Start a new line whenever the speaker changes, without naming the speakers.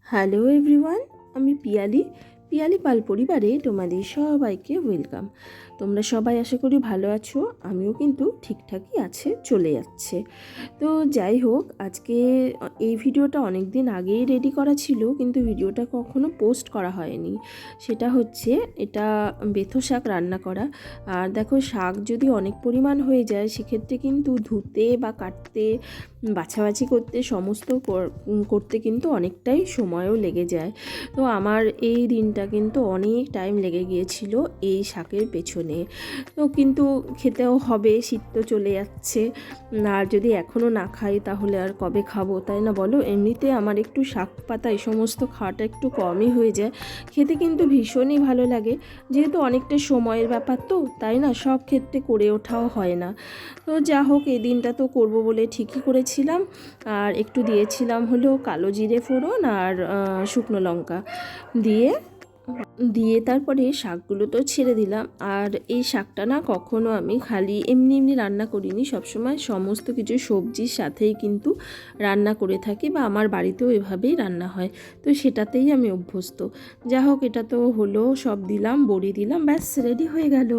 Hello everyone, আমি পিয়ালি পাল পরিবারে তোমাদের সবাইকে ওয়েলকাম। তোমরা সবাই আশা করি ভালো আছো, আমিও কিন্তু ঠিকঠাকই আছে, চলে যাচ্ছে। তো যাই হোক, আজকে এই ভিডিওটা অনেক দিন আগেই রেডি করা ছিল, কিন্তু ভিডিওটা কখনো পোস্ট করা হয়নি। সেটা হচ্ছে এটা বেথো শাক রান্না করা। আর দেখো, শাক যদি অনেক পরিমাণ হয়ে যায় সেক্ষেত্রে কিন্তু ধুতে বা কাটতে, বাছাবাছি করতে, সমস্ত করতে কিন্তু অনেকটাই সময়ও লেগে যায়। তো আমার এই দিনটা কিন্তু অনেক টাইম লেগে গিয়েছিল এই শাকের পেছনে। তো কিন্তু খেতেও হবে, শীত তো চলে যাচ্ছে, আর যদি এখনও না খাই তাহলে আর কবে খাবো, তাই না বলো? এমনিতে আমার একটু শাক পাতা এই সমস্ত খাওয়াটা একটু কমই হয়ে যায়, খেতে কিন্তু ভীষণই ভালো লাগে। যেহেতু অনেকটা সময়ের ব্যাপার, তো তাই না, সব ক্ষেত্রে করে ওঠাও হয় না। তো যা হোক, এই দিনটা তো করবো বলে ঠিকই করেছিলাম। আর একটু দিয়েছিলাম হলো কালো জিরে ফোড়ন আর শুকনো লঙ্কা দিয়ে দিয়ে তারপরে শাকগুলো তো ছেড়ে দিলাম। আর এই শাকটা না কখনো আমি খালি এমনি এমনি রান্না করিনি, সবসময় সমস্ত কিছু সবজির সাথেই কিন্তু রান্না করে থাকি, বা আমার বাড়িতেও এভাবেই রান্না হয়, তো সেটাতেই আমি অভ্যস্ত। যা হোক, এটা তো হলো, সব দিলাম, বড়ি দিলাম, ব্যাস রেডি হয়ে গেল।